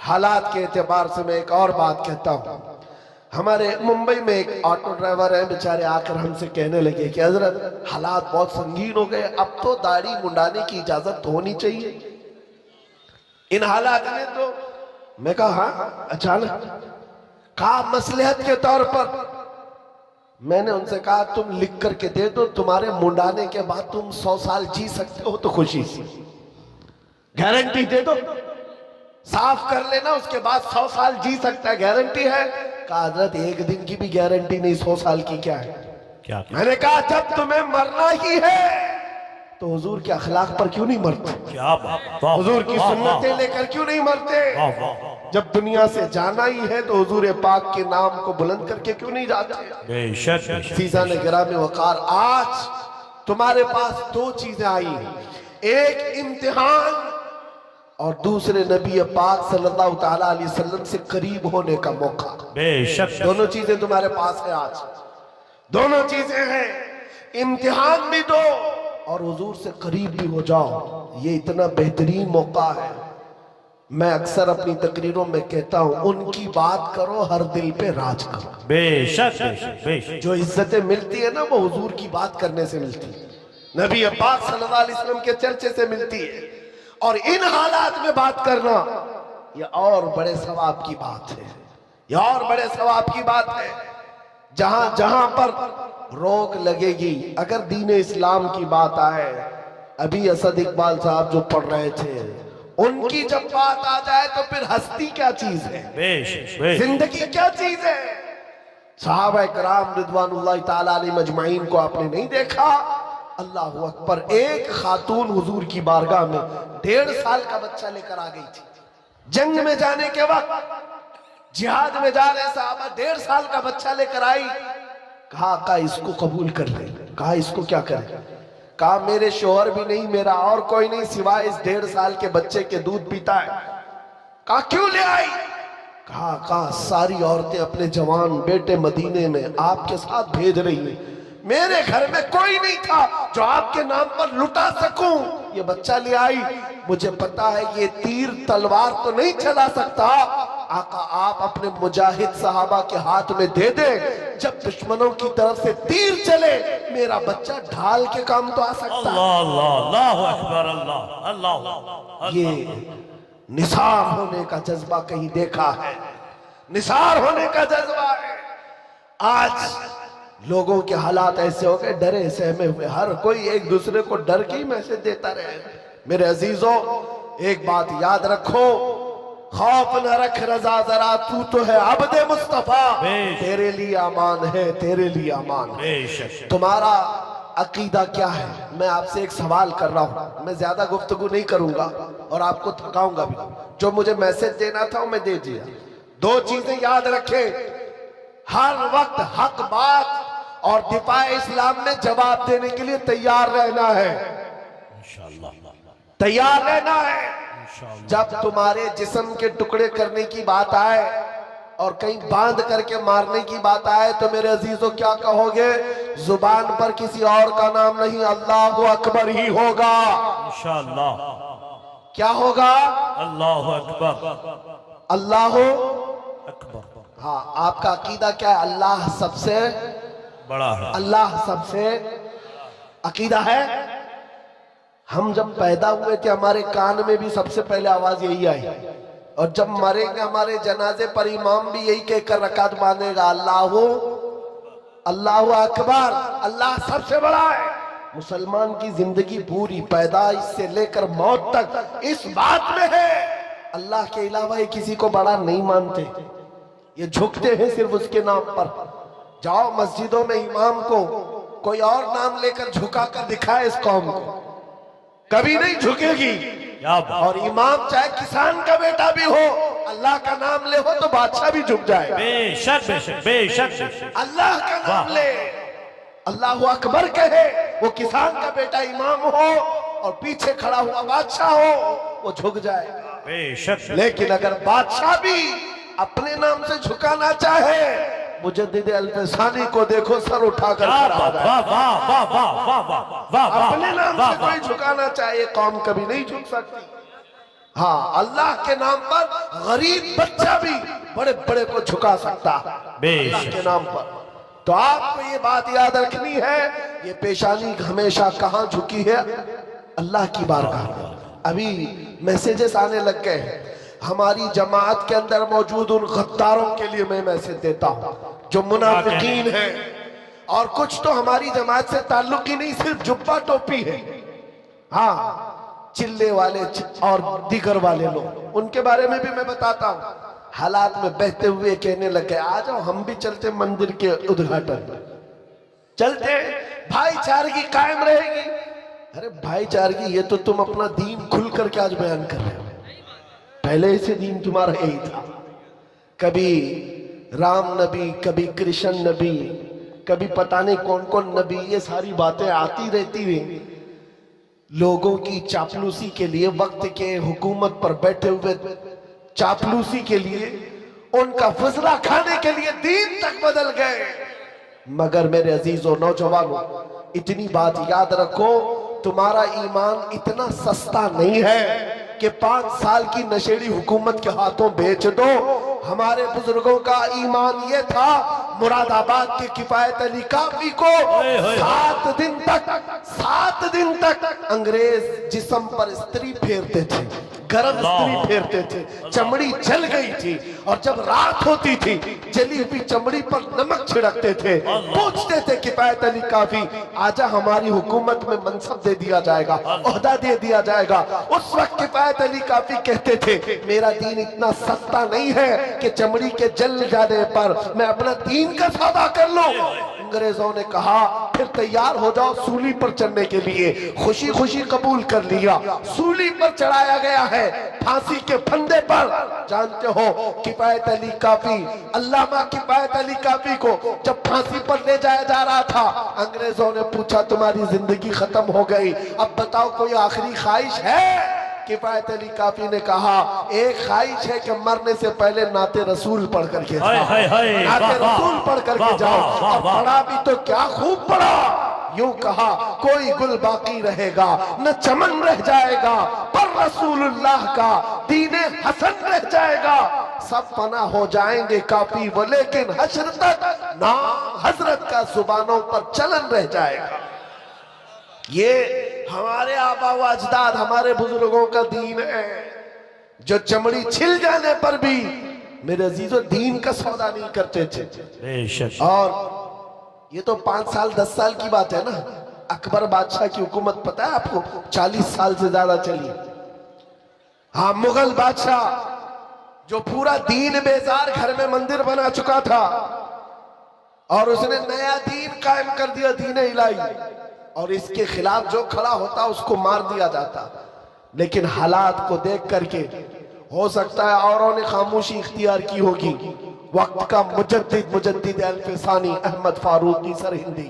हालात के एतबार से मैं एक और बात कहता हूं। हमारे मुंबई में एक ऑटो ड्राइवर है, बेचारे आकर हमसे कहने लगे कि हजरत हालात बहुत संगीन हो गए, अब तो दाढ़ी मुंडाने की इजाजत होनी चाहिए इन हालात में। तो मैं कहा हाँ, अचानक कहा मसलहत के तौर पर। मैंने उनसे कहा तुम लिख करके दे दो, तुम्हारे मुंडाने के बाद तुम 100 साल जी सकते हो तो खुशी से गारंटी दे दो, साफ कर लेना, उसके बाद 100 साल जी सकता है, गारंटी है। कहा हजरत एक दिन की भी गारंटी नहीं, 100 साल की क्या है? क्या? मैंने कहा जब तुम्हें मरना ही है तो हुजूर के अखलाक पर क्यों नहीं मरते? क्या बात। हुजूर की सुन्नतें लेकर क्यों नहीं मरते? जब दुनिया से जाना ही है तो हुजूर पाक के नाम को बुलंद करके क्यों नहीं जाते? बेशक। सीज़ान गिरामी वकार, आज तुम्हारे पास 2 चीजें आई हैं। एक इम्तिहान और दूसरे नबी पाक सल्लल्लाहु ताला अलैहि वसल्लम से करीब होने का मौका। बेशक दोनों चीजें तुम्हारे पास है आज, दोनों चीजें हैं, इम्तिहान भी दो और हुजूर से करीब भी हो जाओ। ये इतना बेहतरीन मौका है। मैं अक्सर अपनी तकरीरों में कहता हूं, उनकी बात करो, हर दिल पे राज करो। बेशक बेशक बेशक। जो इज्जतें मिलती है ना, वो हुजूर की बात करने से मिलती है, नबी पाक सल्लल्लाहु अलैहि वसल्लम के चर्चे से मिलती है। और इन हालात में बात करना, ये और बड़े सवाब की बात है, ये और बड़े सवाब की बात है। जहां जहां पर रोक लगेगी, अगर दीन इस्लाम की बात आए, अभी असद इकबाल साहब जो पढ़ रहे थे, उनकी जब बात आ जाए तो फिर हस्ती क्या चीज है, बेशक बेशक। जिंदगी क्या चीज है। सहाबा किराम रिदवानुल्लाह ताला अलैहिम अजमाइन को आपने नहीं देखा? अल्लाह अकबर, एक खातून हुजूर की बारगाह में 1.5 साल का बच्चा लेकर आ गई थी। जंग में जाने के वक्त, जिहाद में जा रहे साहबा 1.5 साल का बच्चा लेकर आई। कहा इसको कबूल कर ले। कहा इसको क्या करे? कहा मेरे शोहर भी नहीं, मेरा और कोई नहीं सिवाय इस 1.5 साल के बच्चे के दूध पीता है। कहा क्यों ले आई? कहा सारी औरतें अपने जवान बेटे मदीने में आपके साथ भेज रही हैं, मेरे घर में कोई नहीं था जो आपके नाम पर लुटा सकूं, ये बच्चा ले आई। मुझे पता है ये तीर तलवार तो नहीं चला सकता, आका आप अपने मुजाहिद सहाबा के हाथ में दे दे, जब दुश्मनों की तरफ से तीर चले मेरा बच्चा ढाल के काम तो आ सकता है। अल्लाह अकबर, अल्लाह अल्लाह। ये निसार होने का जज्बा कहीं देखा है? निसार होने का जज्बा है। आज लोगों के हालात ऐसे हो गए, डरे सहमे हुए, हर कोई एक दूसरे को डर के ही मैसेज देता रहे। मेरे अजीजों, एक बात याद रखो, खौफ न रख रजा जरा, तू तो है अब्दे मुस्तफा, तेरे लिए अमान है, तेरे लिए अमान है। तुम्हारा अकीदा क्या है? मैं आपसे एक सवाल कर रहा हूं, मैं ज्यादा गुफ्तगू नहीं करूंगा और आपको थकाऊंगा भी। जो मुझे मैसेज देना था मैं दे दिया। 2 चीजें याद रखें, हर वक्त हक बात और दिफाए इस्लाम में जवाब देने के लिए तैयार रहना है, तैयार रहना है। जब तुम्हारे जिस्म के टुकड़े करने की बात आए और कहीं बांध करके मारने की बात आए तो मेरे अजीजों क्या कहोगे? जुबान पर किसी और का नाम नहीं, अल्लाह अकबर ही होगा इंशाअल्लाह। क्या होगा? अल्लाह अकबर, अल्लाह अकबर। हाँ, आपका अकीदा क्या है? अल्लाह सबसे बड़ा है, अल्लाह सबसे अकीदा है। हम जब पैदा हुए थे हमारे कान में भी सबसे पहले आवाज यही आई, और जब मरेंगे हमारे जनाजे पर इमाम भी यही कहकर रकात बांधेगा, अल्लाह अल्लाह अकबर, अल्लाह सबसे बड़ा है। मुसलमान की जिंदगी पूरी पैदाइश से लेकर मौत तक इस बात में है, अल्लाह के अलावा ये किसी को बड़ा नहीं मानते, ये झुकते हैं सिर्फ उसके नाम पर। जाओ मस्जिदों में इमाम को कोई और नाम लेकर झुका कर दिखाए इस कौम को, कभी नहीं झुकेगी। और इमाम चाहे किसान का बेटा भी हो, अल्लाह का नाम ले हो तो बादशाह भी झुक जाए। बेशक बेशक बेशक। अल्लाह का नाम ले, अल्लाह अकबर कहे, वो किसान का बेटा इमाम हो और पीछे खड़ा हुआ बादशाह हो, वो झुक जाएगा। बेशक। लेकिन अगर बादशाह भी अपने नाम से झुकाना चाहे, मुजद्दिद अल्फसानी को देखो, सर उठाकर अपने नाम से कोई झुकाना चाहे, कौम कभी नहीं झुक सकती। हाँ, अल्लाह के नाम पर गरीब बच्चा भी बड़े बड़े को झुका सकता है अल्लाह के नाम पर। तो आपको ये बात याद रखनी है, ये पेशानी हमेशा कहाँ झुकी है? अल्लाह की बारगाह में। अभी मैसेजेस आने लग गए हैं, हमारी जमात के अंदर मौजूद उन गद्दारों के लिए मैं मैसेज देता हूं जो मुनाफिकीन है, और कुछ तो हमारी जमात से ताल्लुक ही नहीं, सिर्फ जुब्बा टोपी है। हाँ, चिल्ले वाले और दिगर वाले लोग, उनके बारे में भी मैं बताता हूं। हालात में बहते हुए कहने लगे, आ जाओ हम भी चलते मंदिर के उद्घाटन, चलते, भाईचारगी कायम रहेगी। अरे भाईचारगी, ये तो तुम अपना दीन खुल करके आज बयान कर रहे हो, पहले से दीन तुम्हारा यही था। कभी राम नबी, कभी कृष्ण नबी, कभी पता नहीं कौन कौन नबी, ये सारी बातें आती रहती हैं। लोगों की चापलूसी के लिए, वक्त के हुकूमत पर बैठे हुए चापलूसी के लिए, उनका फजला खाने के लिए दीन तक बदल गए। मगर मेरे अजीजों नौजवानों, इतनी बात याद रखो, तुम्हारा ईमान इतना सस्ता नहीं है कि 5 साल की नशेड़ी हुकूमत के हाथों बेच दो। हमारे बुजुर्गों का ईमान ये था, मुरादाबाद के किफायत अली काफी को 7 दिन तक अंग्रेज जिस्म पर स्त्री फेरते थे, गरम स्त्री फेरते थे, चमड़ी जल गई थी, और जब रात होती थी जली हुई चमड़ी पर नमक छिड़कते थे। पूछते थे किफायत अली काफी, आजा हमारी हुकूमत में मनसब दे दिया जाएगा, ओहदा दे दिया जाएगा। उस वक्त किफायत अली काफी कहते थे, मेरा दीन इतना सस्ता नहीं है कि चमड़ी के जल जाने पर मैं अपना दीन का सौदा कर लूं। अंग्रेजों ने कहा, फिर तैयार हो जाओ सूली पर चढ़ने के लिए। खुशी खुशी कबूल कर लिया, सूली पर चढ़ाया गया है, फांसी के फंदे पर। जानते हो किफायत अली काफी, अल्लामा किफायत अली काफी को जब फांसी पर ले जाया जा रहा था, अंग्रेजों ने पूछा तुम्हारी जिंदगी खत्म हो गई, अब बताओ कोई आखिरी ख्वाहिश है? किफायत अली काफी ने कहा, एक ख्वाहिश है कि मरने से पहले नाते रसूल पढ़ करके जाओ, नाते रसूल पढ़ करके जाओ। और पढ़ा भी तो क्या खूब पढ़ा। यूं कहा, कोई गुल बाकी रहेगा न चमन रह जाएगा, पर रसूलुल्लाह का दीने हसन रह जाएगा। सब फना हो जाएंगे काफी वो, लेकिन हश्र तक नाम हजरत का जुबानों पर चलन रह जाएगा। ये हमारे आबा व अजदाद, हमारे बुजुर्गों का दीन है, जो चमड़ी छिल जाने पर भी मेरे अजीजों दीन का सौदा नहीं करते थे। और ये तो 5 साल 10 साल की बात है ना। अकबर बादशाह की हुकूमत पता है आपको 40 साल से ज्यादा चली। हाँ, मुगल बादशाह जो पूरा दीन बेजार घर में मंदिर बना चुका था, और उसने नया दीन कायम कर दिया, दीन इलाही, और इसके खिलाफ जो खड़ा होता उसको मार दिया जाता। लेकिन हालात को देख करके हो सकता है औरों ने खामोशी इख्तियार की होगी। वक्त का मुजद्दिद अल्फसानी अहमद फारूकी सरहिंदी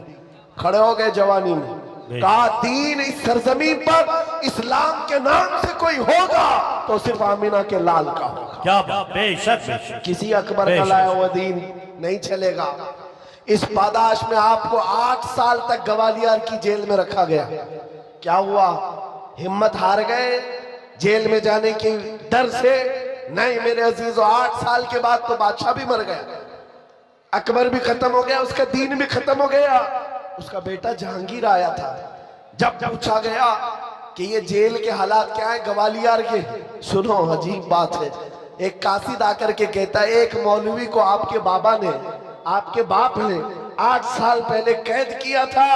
खड़े हो गए जवानी में, कहा दीन इस सरजमीन पर इस्लाम के नाम से कोई होगा तो सिर्फ आमिना के लाल का होगा। क्या बात, बेशक किसी अकबर का लाया हुआ दीन नहीं चलेगा। इस पादाश में आपको 8 साल तक ग्वालियर की जेल में रखा गया। क्या हुआ? हिम्मत हार गए जेल में जाने के डर से? नहीं मेरे अजीजों, 8 साल के बाद तो बादशाह भी मर गया, अकबर भी खत्म हो गया, उसका दीन भी खत्म हो गया। उसका बेटा जहांगीर आया था। जब पूछा गया कि ये जेल के हालात क्या है ग्वालियर के, सुनो अजीब बात है। एक कासिद आकर के कहता है, एक मौलवी को आपके बाबा ने, आपके बाप ने 8 साल पहले कैद किया था,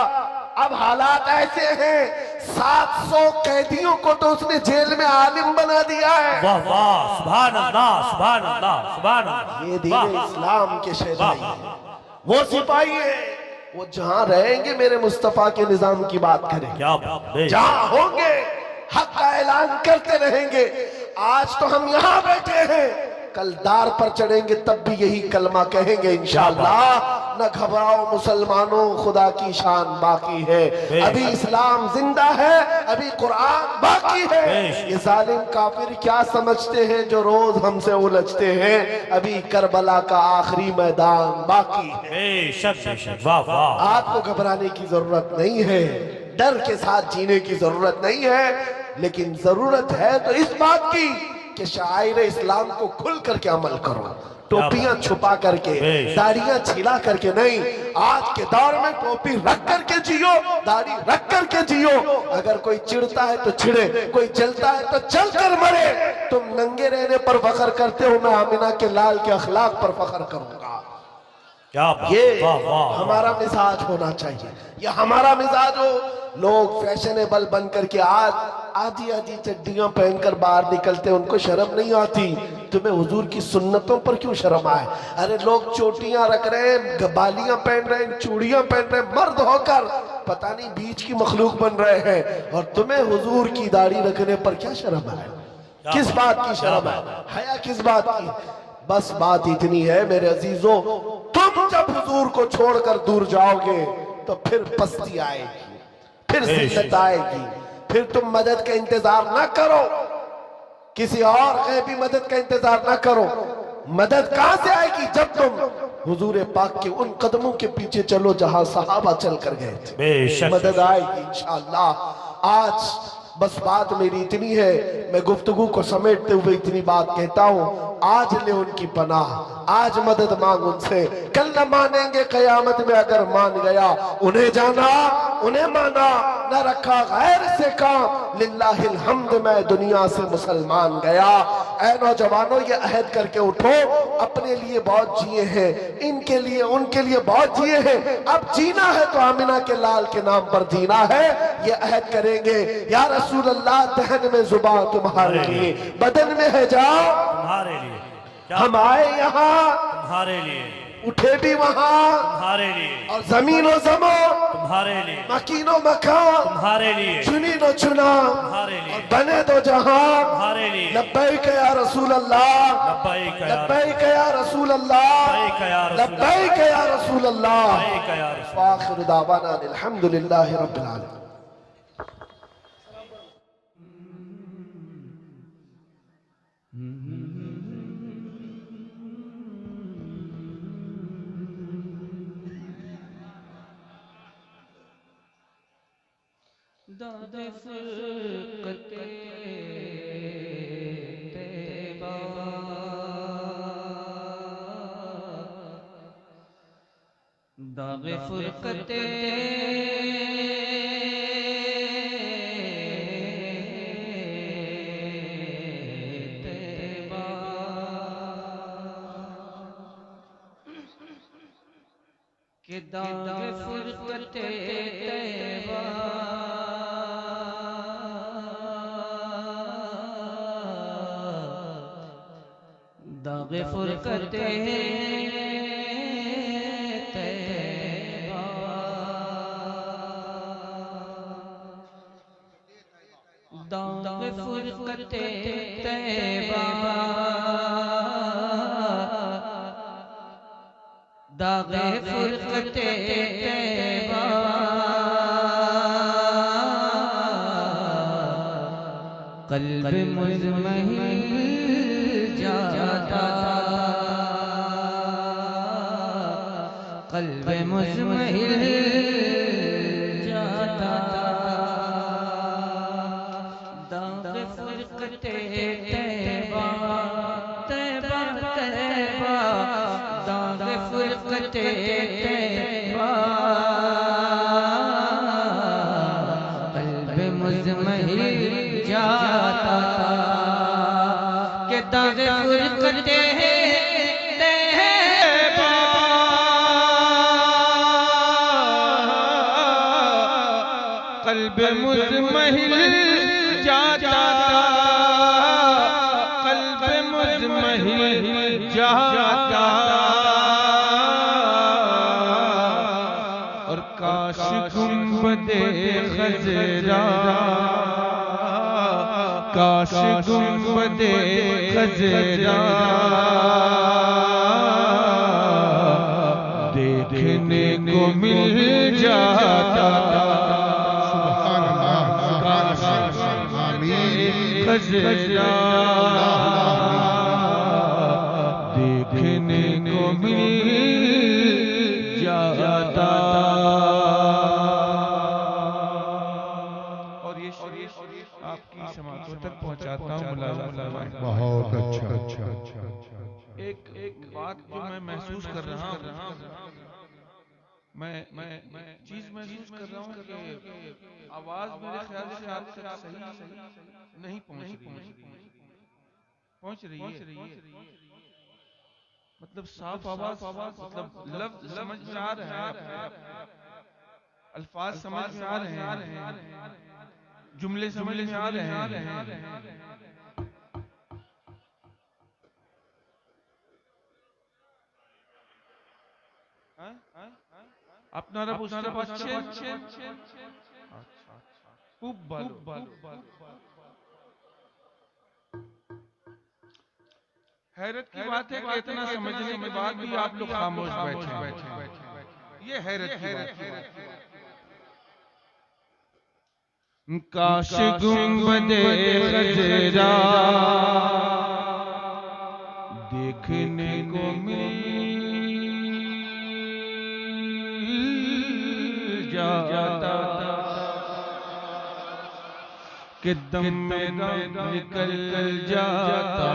अब हालात ऐसे हैं 700 कैदियों को तो उसने जेल में आलिम बना दिया है। वाह वाह, सुभान अल्लाह, सुभान अल्लाह, सुभान अल्लाह। ये दीन इस्लाम के शहदाई है, वो सिपाही है, वो जहां रहेंगे मेरे मुस्तफा के निजाम की बात करें, क्या बात, जहां होंगे हक का ऐलान करते रहेंगे। आज तो हम यहाँ बैठे हैं, कल दार पर चढ़ेंगे तब भी यही कलमा कहेंगे इंशाअल्लाह। न घबराओ मुसलमानों, खुदा की शान बाकी है, अभी इस्लाम जिंदा है, अभी कुरान बाकी है। ये जालिम काफिर क्या समझते हैं जो रोज हमसे उलझते हैं, अभी करबला का आखिरी मैदान बाकी है। बेशक, वाह वाह। आपको घबराने की जरूरत नहीं है, डर के साथ जीने की जरूरत नहीं है, लेकिन जरूरत है तो इस बात की कि शायर इस्लाम को खुल करके अमल करो, टोपियां छुपा करके, दाढ़ियां छिला करके नहीं। आज के दौर में टोपी रख करके जियो, दाढ़ी रख करके जियो। अगर कोई चिढ़ता है तो चिढ़े, कोई जलता है तो जल कर मरे। तुम नंगे रहने पर फख्र करते हो, मैं आमिना के लाल के अखलाक पर फख्र करूंगा। क्या बात, ये वाह वाह। हमारा मिजाज होना चाहिए, ये हमारा मिजाज हो। लोग फैशनेबल बन करके आज आधी आधी चड्डियां पहनकर बाहर निकलते, उनको शर्म नहीं आती। तुम्हें हुजूर की सुन्नतों पर क्यों शर्म आए? अरे लोग चोटियां रख रहे हैं, बालियां पहन रहे हैं, चूड़ियां पहन रहे हैं, मर्द होकर पता नहीं बीच की मखलूक बन रहे हैं, और तुम्हें हुजूर की दाढ़ी रखने पर क्या शर्म आए? किस बात की शर्म है? हया किस बात की? बस बात इतनी है मेरे अजीजों, तुम जब हुजूर को छोड़कर दूर जाओगे तो फिर पस्ती आएगी, फिर जिल्लत आएगी, फिर तुम मदद का इंतजार ना करो, किसी और गैबी मदद का इंतजार ना करो। मदद कहां से आएगी? जब तुम हुजूर पाक के उन कदमों के पीछे चलो जहां सहाबा चल कर गए थे। बेशक मदद आएगी इंशाअल्लाह। आज बस बात मेरी इतनी है, मैं गुफ्तगू को समेटते हुए इतनी बात कहता हूं, आज ले उनकी पनाह, आज मदद मांग उनसे। कल न मानेंगे कयामत में, अगर मान गया उन्हें जाना, उन्हें माना, न रखा गैर से काम, लिल्लाहिल हम्द मैं दुनिया से मुसलमान गया। ऐ नौजवानों, ये अहद करके उठो, अपने लिए बहुत जिए हैं, इनके लिए उनके लिए बहुत जिए हैं, अब जीना है तो आमिना के लाल के नाम पर जीना है। ये अहद करेंगे, या रसूल अल्लाह दहन में जुबान तुम्हारे लिए, बदन में है जाओ तुम्हारे लिए, क्या हम आए यहाँ तुम्हारे लिए, उठे भी वहां, तुम्हारे लिए, और जमीन और जमा, तुम्हारे लिए, मकीनो मकान, तुम्हारे लिए, चुनी न चुना, तुम्हारे लिए, और बने तो जहां। तुम्हारे लिए। लब्बैक या रसूल अल्लाह, लब्बैक या लब्बैक या रसूल अल्लाह, लब्बैक या रसूल अल्लाह, लब्बैक या रसूल अल्लाह। लब्बैक या रसूल व आखिर दावाना अल्हम्दुलिल्लाहि रब्बिल आलमीन। दादे फुरकते तैबा, दागे फुरकते तैबा, के दागे फुरकते तैबा, दागे फुरकते तैबा, दागे फुरकते तैबा, दागे फुरकते तैबा, कल्ब मुज़महिल जाता, कल्ब मुज़महिल जाता, दागे फुरकते तैबा, तैबा तैबा, दागे फुरकते तैबा, कल्ब मुज़महिल जाता, के दागे फुरकते तैबा, कल्ब मुज़महिल जाता, कल्ब मुज़महिल जाता, और काश गुंबदे खजरा, काश गुंबदे खजरा देखने को मिल जाता, काश खजरा देखने को मिल जाता। और ये आपकी समातों तक पहुंचाता हूँ। बहुत अच्छा। एक बात जो मैं महसूस कर रहा हूँ, मैं चीज महसूस कर रहा हूँ कि आवाज मेरे ख्याल से आप तक सही नहीं पहुंच रही है। मतलब साफ आवाज, मतलब लफ्ज समझ में आ रहे हैं, अल्फाज समझ में आ रहे हैं, जुमले समझ में आ रहे हैं। আপনারা বুঝতে পারছেন? খুব ভালো। हैरत की बात है कि इतना समझने के बाद भी आप लोग खामोश बैठे। ये हैरत की बात है। काश गुंबदे खजरा देखने को मिल जाता कि दम मेरा निकल जाता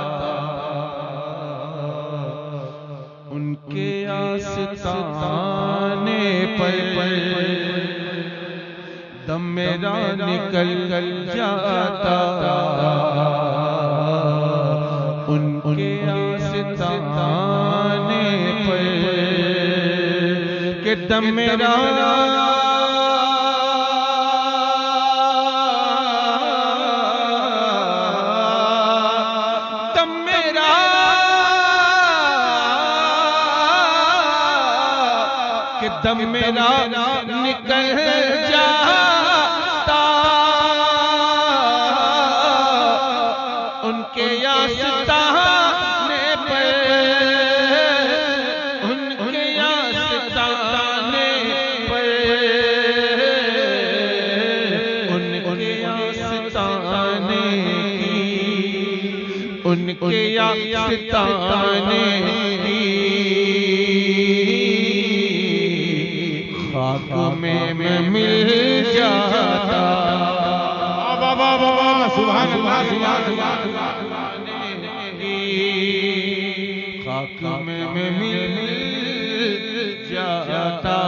उनके आस्ताने पर दम मेरा निकल जाता उनके आस्ताने पर कि दम मेरा दम मेरा निकल जाता उनके आस्ताने पर उनके आस्ताने पर उनके आस्ताने उनके आस्ताने खाक में मिल जाता बाबा बाबा सुभान अल्लाह सुभान अल्लाह खाक में मिल जाता।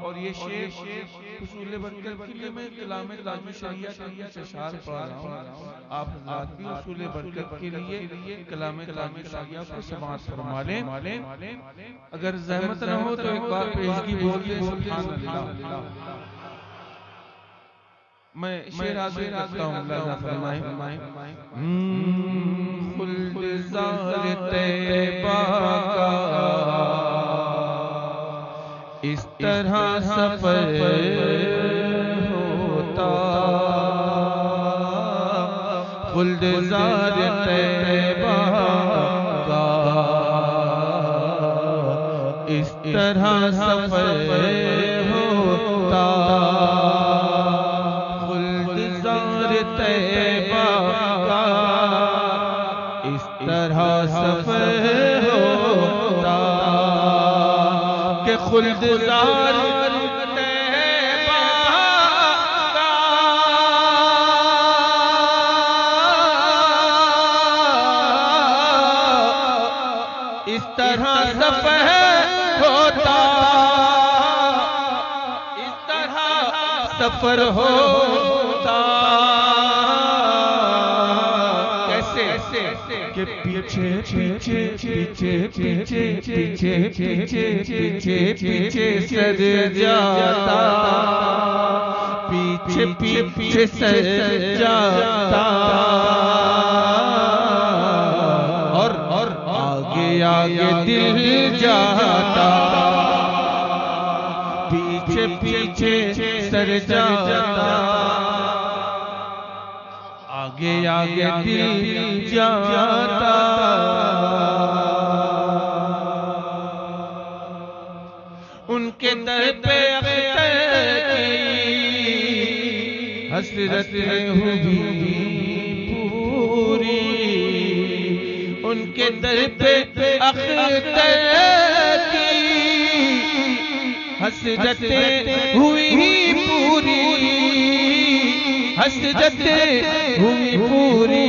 और ये शेर हुसूल बरकत के लिए मैं कलामे लाज़मी शरिया का इस्तिशार पढ़ रहा हूँ। आप हज़रात भी हुसूल बरकत के लिए कलामे लाज़मी शरिया को समाअत फरमा लें। अगर ज़हमत न हो तो एक बार पेशगी बोलिए सुभान अल्लाह। मैं शेर हाज़िर करता हूँ अल्लाह फरमाए खुल्द-ज़ार तैबा का इस तरह सफर होता खुल्द-ज़ार तैबा का इस तरह सफर होता खुल्द-ज़ार तैबा का इस तरह सफर होता कि खुल्द-ज़ार तैबा का इस तरह सफर होता इस तरह सफर होता कैसे कि पीछे पीछे पीछे पीछे पीछे पीछे पीछे पीछे सर जाता पीछे पीछे सर जाता और आगे आगे दिल जाता पीछे पीछे सर जाता आगे आगे दिल जाता उनके दर पे अख्तर की हसरत हुई पूरी उनके दर पे अख्तर की हसरत हुई पूरी हसरत हुई पूरी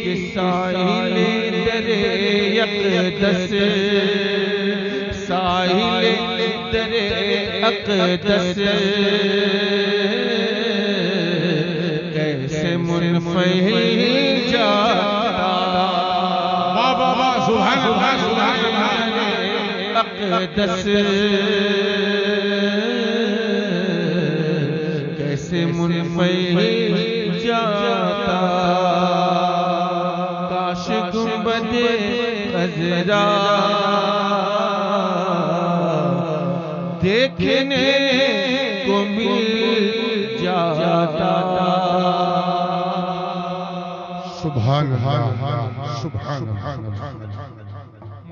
कि साहिल दरे अक़दस साहिल दरे अक़दस कैसे मुनफ़हिल जाता बाबा सुभान अल्लाह सुभान अल्लाह अक़दस कैसे मुनफ़हिल जाता काश गुंबदे खजरा देखने को मिल जाता सुभान अल्लाह सुभान अल्लाह।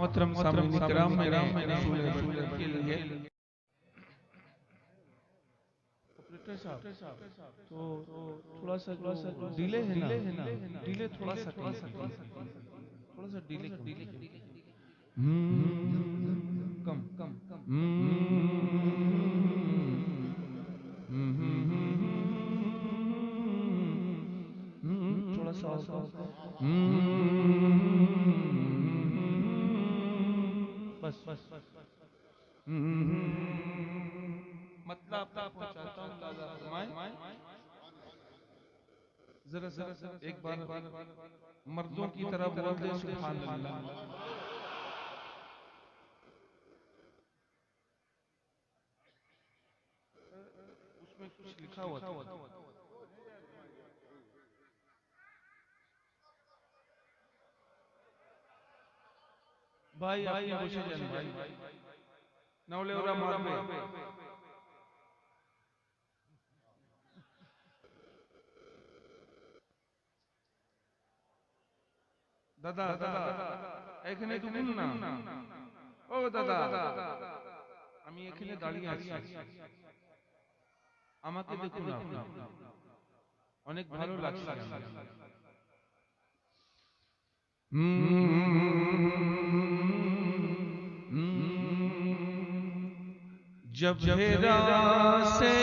मोहतरम सामईन किराम मैंने रसूल बरकत के लिए ऑपरेटर साहब तो थोड़ा सा डिले है ना, डिले थोड़ा सा डिले कम थोड़ा सा बस मतलब पहुंचाता हूं ताज़ा फरमाएं। जरा एक बार मर्दों की तरह बोल दे सुभान अल्लाह। उसमें कुछ लिखा हुआ था भाई आपने बशे जान भाई नवले और मार पे दादा এখানে ঢুকুন না ও দাদা আমি এখানে দাঁড়িয়ে আছি আমাকে দেখুন আপনি অনেক ভালো লাগছে जब हेरा से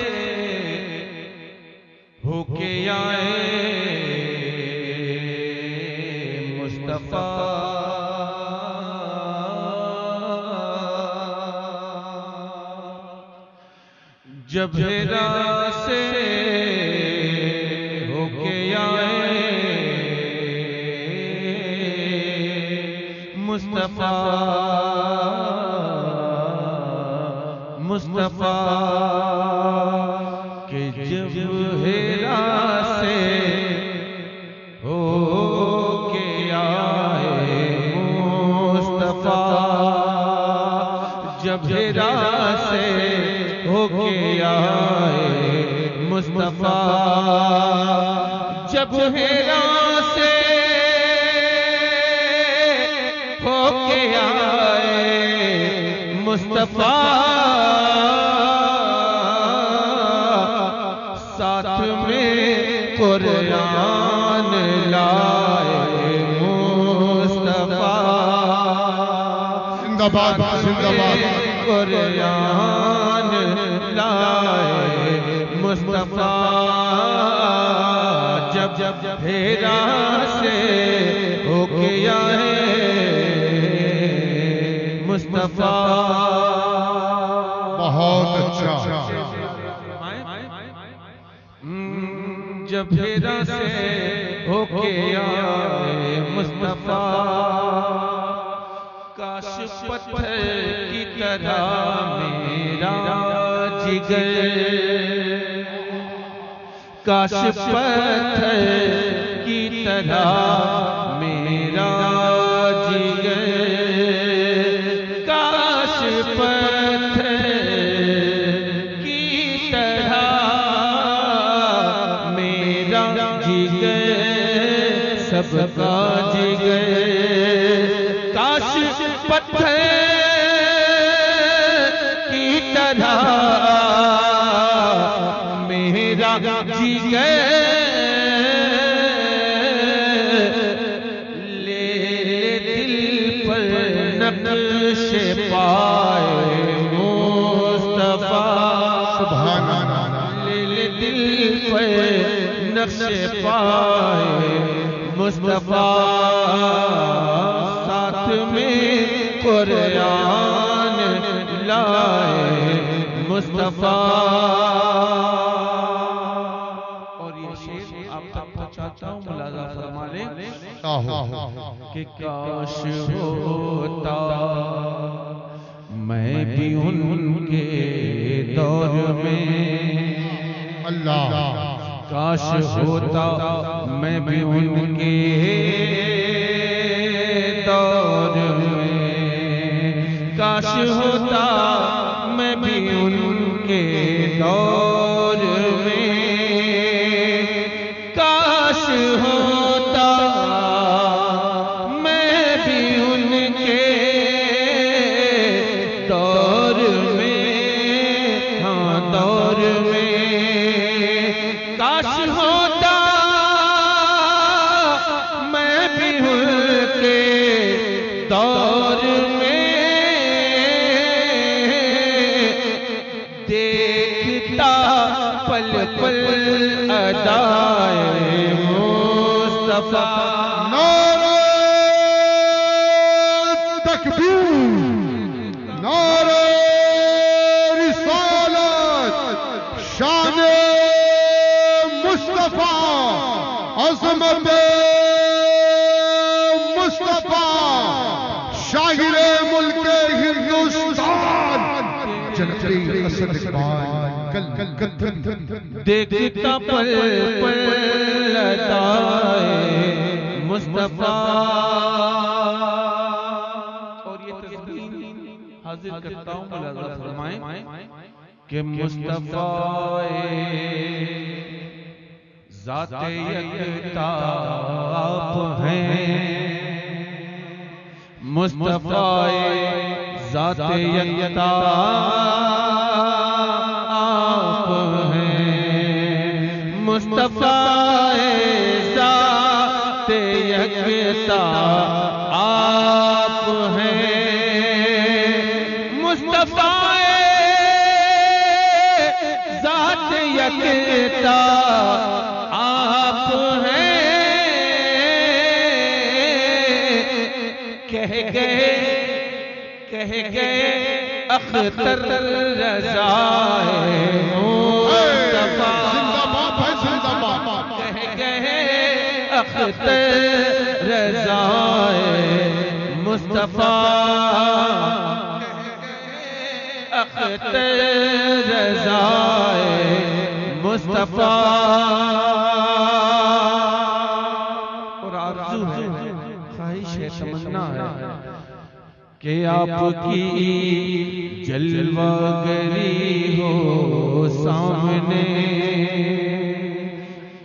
होके आए मुस्तफा जब हेरा से होके आए मुस्तफा मुस्तफा के जब हेरा से हो के आए मुस्तफा जब हेरा से हो के आए मुस्तफा जब हेरा से हो के आए मुस्तफा साथ में कुरान लाए मुस्तफा जिंदाबाद जिंदाबाद कुरान लाए मुस्तफा जब हेरा से होके आए मुस्तफा बहुत अच्छा जब हेरा से होके आए मुस्तफा काश पत्थर की तरह मेरा जिगर काश पत्थर की तरह मेरा जिगर काश पत्थर की तरह मेरा जिगर सबका जिगर काश पत्थर की तरह मेरा जिगर ले दिल पर नक्श पाए मुस्तफा सुभान अल्लाह ले दिल पर नक्श पाए मुस्तफा साथ में कुरान लाए मुस्तफा और ये शेर आप तक पहुंचाता हूँ मुलाजा फरमा लें कि काश होता मैं भी उनके दौर में अल्लाह काश होता मैं भी उनके दौर में काश होता मैं भी उनके दौर में काश होता मैं भी उनके पल अदाए मुस्तफा। नारे तकबीर, नारे रिसालत, शान मुस्तफा, अज़मत मुस्तफा, शाहिर मुल्क हिंदुस्तान, जनती असद इकबाल कल कल कल देखता पल पल अदाए मुस्तफा। और ये तस्बीह हाजिर करता हूँ, मुलाज़ा फरमाएं कि मुस्तफा ज़ाते यकता आप हैं, मुस्तफा ज़ाते यकता आप हैं, मुस्तफा ज़ाते यकता आप हैं, मुस्तफा ज़ाते यकता आप हैं। कह गए अख्तर रज़ा मुस्तफा, कह गए अख्तर रज़ा मुस्तफा, अख्तर रज़ा मुस्तफा। और आरज़ू है, ख्वाहिश है, तमन्ना है कि आपकी जलवागरी हो सामने,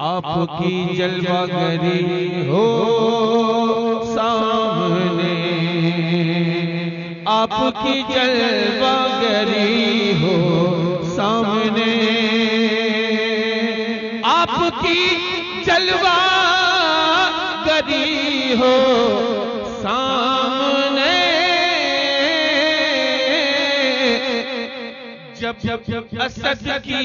आपकी जलवागरी हो सामने, आपकी जलवागरी हो सामने, आपकी जलवागरी हो सामने। जब असद की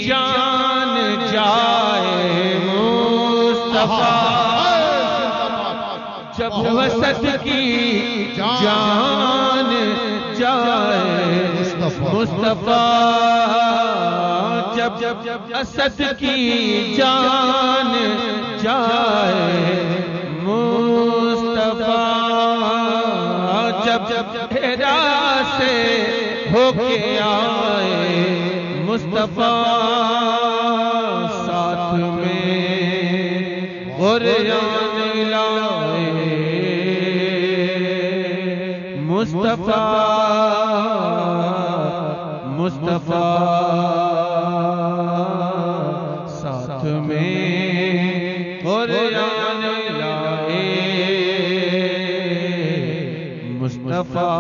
जान जाए मुस्तफा, जब असद की जान जाए मुस्तफा, जब असद की जान जाए मुस्तफा, जब हेरा से होके आए मुस्तफा, साथ में गुरयान लाए मुस्तफा, मुस्तफा साथ में गुरयान लाए मुस्तफा।